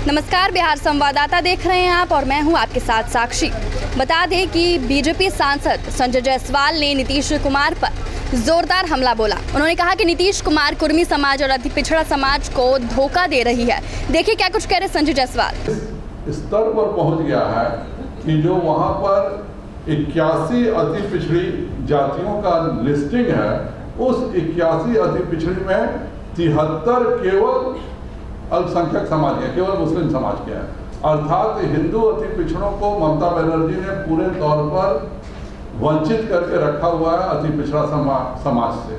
नमस्कार, बिहार संवाददाता देख रहे हैं आप और मैं हूं आपके साथ साक्षी। बता दें कि बीजेपी सांसद संजय जायसवाल ने नीतीश कुमार पर जोरदार हमला बोला। उन्होंने कहा कि नीतीश कुमार कुर्मी समाज और अति पिछड़ा समाज को धोखा दे रही है। देखिए क्या कुछ कह रहे संजय जायसवाल। स्तर पर पहुंच गया है कि जो वहां पर 81 अति पिछड़ी जातियों का लिस्टिंग है, उस 81 अति पिछड़ी में 73 केवल अल्पसंख्यक समाज के, केवल मुस्लिम समाज के हैं। अर्थात हिंदू अति पिछड़ों को ममता बनर्जी ने पूरे तौर पर वंचित करके रखा हुआ है अति पिछड़ा समाज से।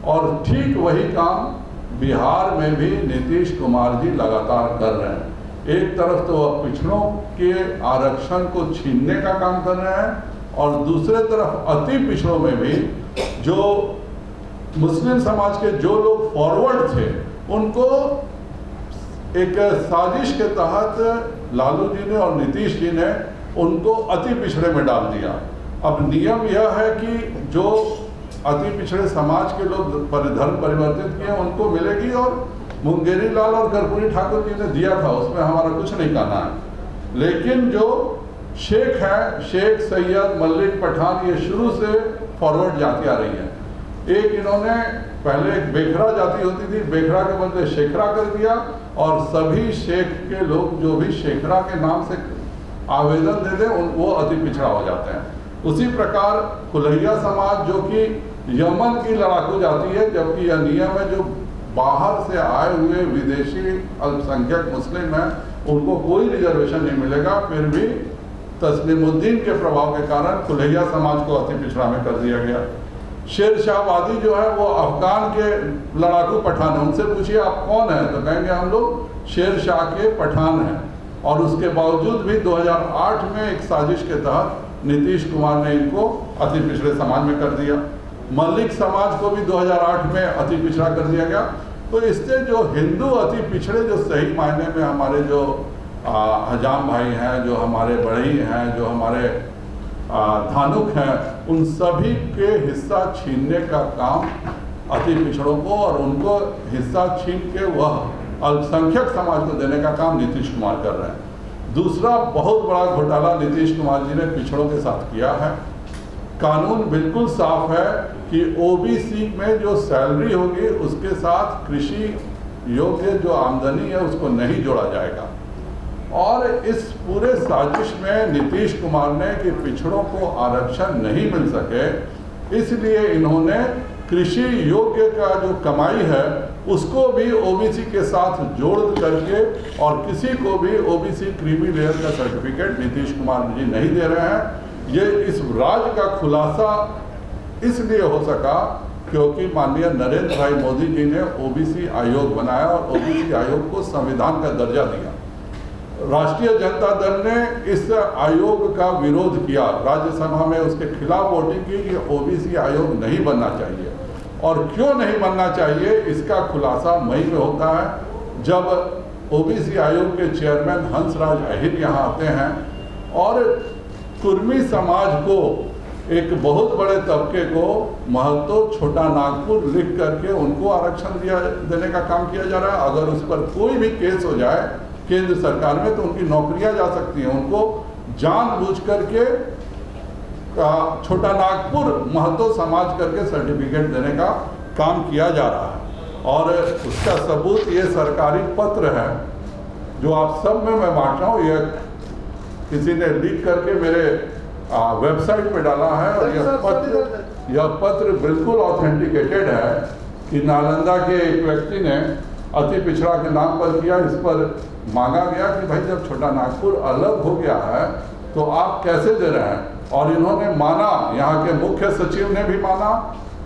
और ठीक वही काम बिहार में भी नीतीश कुमार जी लगातार कर रहे हैं। एक तरफ तो वह पिछड़ों के आरक्षण को छीनने का काम कर रहे हैं और दूसरे तरफ अति पिछड़ों में भी जो मुस्लिम समाज के जो लोग फॉरवर्ड थे उनको एक साजिश के तहत लालू जी ने और नीतीश जी ने उनको अति पिछड़े में डाल दिया। अब नियम यह है कि जो अति पिछड़े समाज के लोग धर्म परिवर्तित किए उनको मिलेगी, और मुंगेरी लाल और कर्पूरी ठाकुर जी ने दिया था, उसमें हमारा कुछ नहीं कहना है। लेकिन जो शेख है, शेख सैयद मल्लिक पठान, ये शुरू से फॉरवर्ड जाती आ रही है। एक इन्होंने पहले एक बेखरा जाति होती थी, बेखरा के बदले शेखरा कर दिया, और सभी शेख के लोग जो भी शेखरा के नाम से आवेदन दे दें वो अति पिछड़ा हो जाते हैं। उसी प्रकार कुल्हैया समाज जो कि यमन की लड़ाकू जाति है, जबकि यह नियम है जो बाहर से आए हुए विदेशी अल्पसंख्यक मुस्लिम हैं उनको कोई रिजर्वेशन नहीं मिलेगा। फिर भी तस्लीमुद्दीन के प्रभाव के कारण कुल्हैया समाज को अति पिछड़ा में कर दिया गया। शेर शाह वादी जो है वो अफगान के लड़ाकू पठान है, उनसे पूछिए आप कौन है तो कहेंगे हम लोग शेर शाह के पठान हैं। और उसके बावजूद भी 2008 में एक साजिश के तहत नीतीश कुमार ने इनको अति पिछड़े समाज में कर दिया। मल्लिक समाज को भी 2008 में अति पिछड़ा कर दिया गया। तो इससे जो हिंदू अति पिछड़े, जो सही मायने में हमारे जो हजाम भाई हैं, जो हमारे बढ़ई हैं, जो हमारे धानुक हैं, उन सभी के हिस्सा छीनने का काम अति पिछड़ों को और उनको हिस्सा छीन के वह अल्पसंख्यक समाज को देने का काम नीतीश कुमार कर रहे हैं। दूसरा बहुत बड़ा घोटाला नीतीश कुमार जी ने पिछड़ों के साथ किया है। कानून बिल्कुल साफ है कि ओबीसी में जो सैलरी होगी उसके साथ कृषि योग्य जो आमदनी है उसको नहीं जोड़ा जाएगा। और इस पूरे साजिश में नीतीश कुमार ने कि पिछड़ों को आरक्षण नहीं मिल सके, इसलिए इन्होंने कृषि योग्य का जो कमाई है उसको भी ओबीसी के साथ जोड़ करके, और किसी को भी ओबीसी क्रीमी लेयर का सर्टिफिकेट नीतीश कुमार जी नहीं दे रहे हैं। ये इस राज का खुलासा इसलिए हो सका क्योंकि माननीय नरेंद्र भाई मोदी जी ने ओबीसी आयोग बनाया और ओबीसी आयोग को संविधान का दर्जा दिया। राष्ट्रीय जनता दल ने इस आयोग का विरोध किया, राज्यसभा में उसके खिलाफ वोटिंग की कि ओबीसी आयोग नहीं बनना चाहिए। और क्यों नहीं बनना चाहिए इसका खुलासा मई में होता है, जब ओबीसी आयोग के चेयरमैन हंसराज अहिर यहाँ आते हैं और कुर्मी समाज को, एक बहुत बड़े तबके को, महतो छोटा नागपुर लिख करके उनको आरक्षण देने का काम किया जा रहा है। अगर उस पर कोई भी केस हो जाए केंद्र सरकार में तो उनकी नौकरियां जा सकती हैं। उनको जानबूझ करके छोटा नागपुर महतो समाज करके सर्टिफिकेट देने का काम किया जा रहा है। और उसका सबूत ये सरकारी पत्र है जो आप सब में मैं बांट रहा हूँ। ये किसी ने लीक करके मेरे वेबसाइट पे डाला है, और यह पत्र बिल्कुल ऑथेंटिकेटेड है कि नालंदा के एक व्यक्ति ने अति पिछड़ा के नाम पर किया। इस पर मांगा गया कि भाई जब छोटा नागपुर अलग हो गया है तो आप कैसे दे रहे हैं, और इन्होंने माना, यहाँ के मुख्य सचिव ने भी माना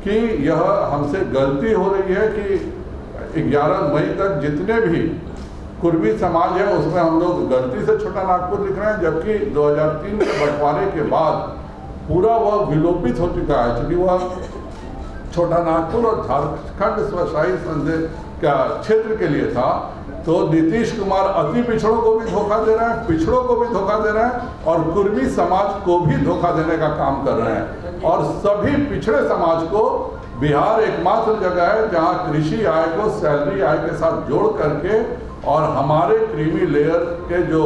कि यह हमसे गलती हो रही है कि 11 मई तक जितने भी कुर्मी समाज है उसमें हम लोग गलती से छोटा नागपुर लिख रहे हैं, जबकि 2003 के बंटवारे के बाद पूरा वह विलोपित हो चुका है। क्योंकि वह छोटा नागपुर और झारखंड स्वशाही संधि का क्षेत्र के लिए था। तो नीतीश कुमार अति पिछड़ों को भी धोखा दे रहे हैं, पिछड़ों को भी धोखा दे रहे हैं, और कुर्मी समाज को भी धोखा देने का काम कर रहे हैं। और सभी पिछड़े समाज को बिहार एकमात्र जगह है जहां कृषि आय को सैलरी आय के साथ जोड़ करके और हमारे क्रीमी लेयर के जो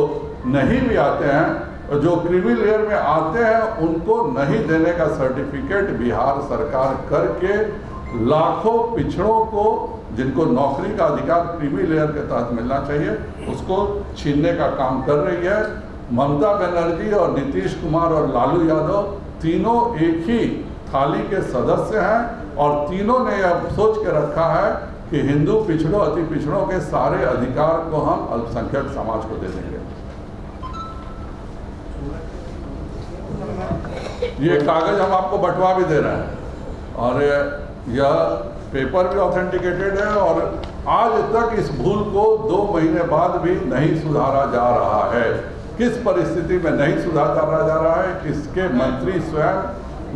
नहीं भी आते हैं, जो क्रीमी लेयर में आते हैं, उनको नहीं देने का सर्टिफिकेट बिहार सरकार करके लाखों पिछड़ों को जिनको नौकरी का अधिकार क्रीमी लेयर के तहत मिलना चाहिए उसको छीनने का काम कर रही है। ममता बनर्जी और नीतीश कुमार और लालू यादव तीनों एक ही थाली के सदस्य हैं और तीनों ने यह सोच के रखा है कि हिंदू पिछड़ों अति पिछड़ों के सारे अधिकार को हम अल्पसंख्यक समाज को दे देंगे। ये कागज हम आपको बंटवा भी दे रहे हैं और यह पेपर भी ऑथेंटिकेटेड है और आज तक इस भूल को 2 महीने बाद भी नहीं सुधारा जा रहा है। किस परिस्थिति में नहीं सुधारा जा रहा है, इसके मंत्री स्वयं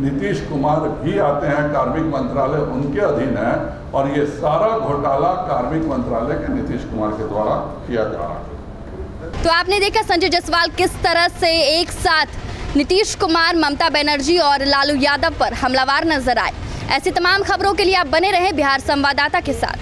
नीतीश कुमार भी आते हैं, कार्मिक मंत्रालय उनके अधीन है और ये सारा घोटाला कार्मिक मंत्रालय के नीतीश कुमार के द्वारा किया जा रहा है। तो आपने देखा संजय जायसवाल किस तरह से एक साथ नीतीश कुमार, ममता बनर्जी और लालू यादव पर हमलावर नजर आए। ऐसी तमाम खबरों के लिए आप बने रहें बिहार संवाददाता के साथ।